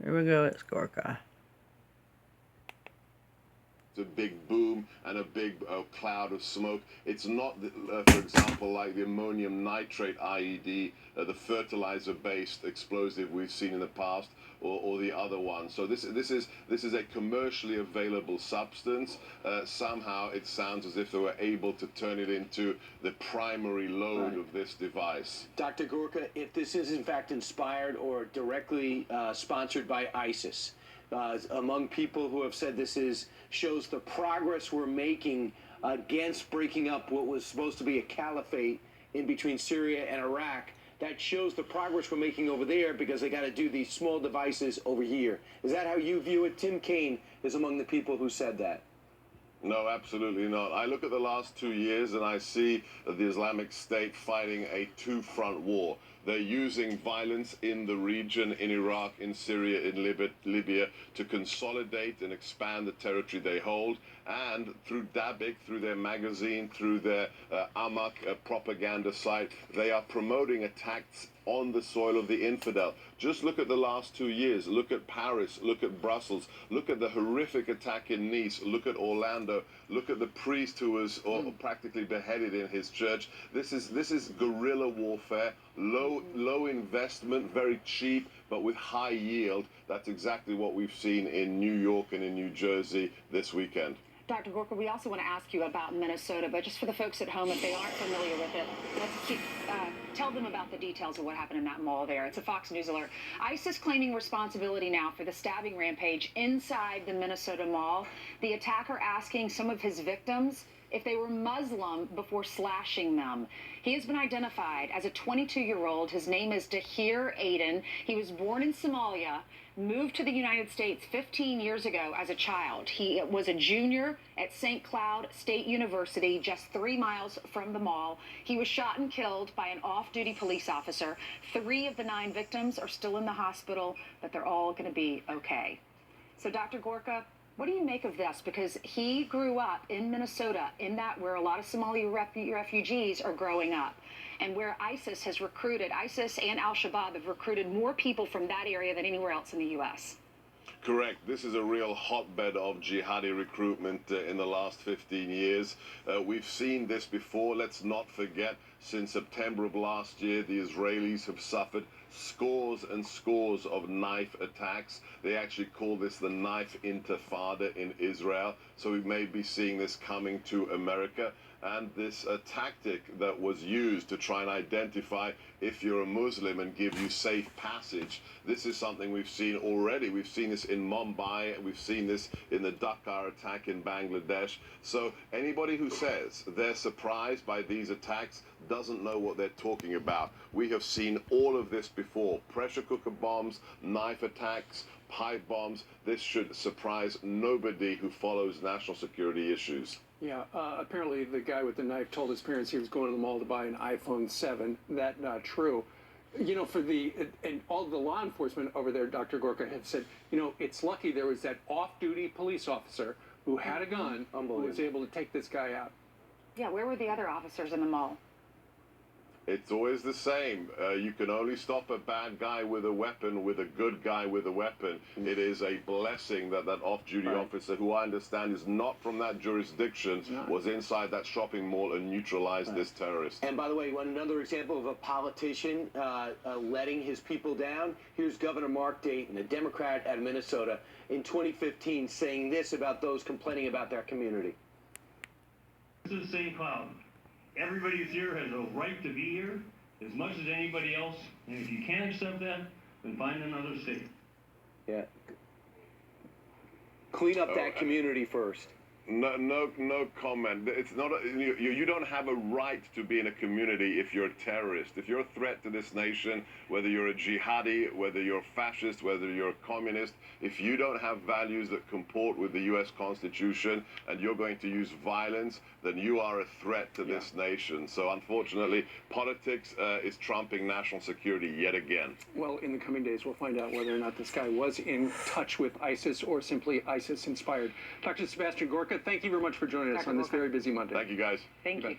Here we go, it's Gorka. A big boom and a big cloud of smoke. It's not, for example, like the ammonium nitrate IED, the fertilizer-based explosive we've seen in the past, or the other one. So this is a commercially available substance. Somehow it sounds as if they were able to turn it into the primary load of this device. Dr. Gorka, if this is in fact inspired or directly sponsored by ISIS, among people who have said this shows the progress we're making against breaking up what was supposed to be a caliphate in between Syria and Iraq. That shows the progress we're making over there because they got to do these small devices over here. Is that how you view it? Tim Kaine is among the people who said that. No, absolutely not. I look at the last 2 years and I see the Islamic State fighting a two-front war. They're using violence in the region, in Iraq, in Syria, in Libya, to consolidate and expand the territory they hold. And through Dabiq, through their magazine, through their Amaq propaganda site, they are promoting attacks on the soil of the infidel. Just look at the last 2 years. Look at Paris. Look at Brussels. Look at the horrific attack in Nice. Look at Orlando. Look at the priest who was practically beheaded in his church. This is guerrilla warfare. Low investment, very cheap, but with high yield. That's exactly what we've seen in New York and in New Jersey this weekend. Dr. Gorka, we also want to ask you about Minnesota, but just for the folks at home, if they aren't familiar with it, tell them about the details of what happened in that mall there. It's a Fox News alert. ISIS claiming responsibility now for the stabbing rampage inside the Minnesota mall. The attacker asking some of his victims if they were Muslim before slashing them. He has been identified as a 22-year-old. His name is Dahir Aden. He was born in Somalia, moved to the United States 15 years ago as a child. He was a junior at St. Cloud State University, just 3 miles from the mall. He was shot and killed by an off-duty police officer. 3 of the 9 victims are still in the hospital, but they're all going to be okay. So, Dr. Gorka, what do you make of this? Because he grew up in Minnesota, in that where a lot of Somali refugees are growing up, and where ISIS has recruited, ISIS and Al-Shabaab have recruited more people from that area than anywhere else in the U.S. Correct. This is a real hotbed of jihadi recruitment in the last 15 years. We've seen this before. Let's not forget, since September of last year, the Israelis have suffered scores and scores of knife attacks. They actually call this the knife intifada in Israel. So we may be seeing this coming to America. And this tactic that was used to try and identify if you're a Muslim and give you safe passage, this is something we've seen already. We've seen this in Mumbai. We've seen this in the Dhaka attack in Bangladesh. So anybody who says they're surprised by these attacks doesn't know what they're talking about. We have seen all of this before. Pressure cooker bombs, knife attacks, pipe bombs. This should surprise nobody who follows national security issues. Yeah, apparently the guy with the knife told his parents he was going to the mall to buy an iPhone 7. That not true. You know, and all the law enforcement over there, Dr. Gorka, have said, you know, it's lucky there was that off-duty police officer who had a gun who was able to take this guy out. Yeah, where were the other officers in the mall? It's always the same. You can only stop a bad guy with a weapon with a good guy with a weapon. It is a blessing that that off-duty officer, who I understand is not from that jurisdiction, was inside that shopping mall and neutralized this terrorist. And by the way, another example of a politician letting his people down, here's Governor Mark Dayton, a Democrat out of Minnesota, in 2015 saying this about those complaining about their community. This is St. Cloud. Everybody who's here has a right to be here as much as anybody else, and if you can't accept that, then find another state. Yeah. Clean up that community first. No comment. It's not. You don't have a right to be in a community if you're a terrorist. If you're a threat to this nation, whether you're a jihadi, whether you're a fascist, whether you're a communist, if you don't have values that comport with the U.S. Constitution and you're going to use violence, then you are a threat to this nation. So unfortunately, politics is trumping national security yet again. Well, in the coming days, we'll find out whether or not this guy was in touch with ISIS or simply ISIS-inspired. Dr. Sebastian Gorka, thank you very much for joining us on this very busy Monday. Thank you, guys. Thank you.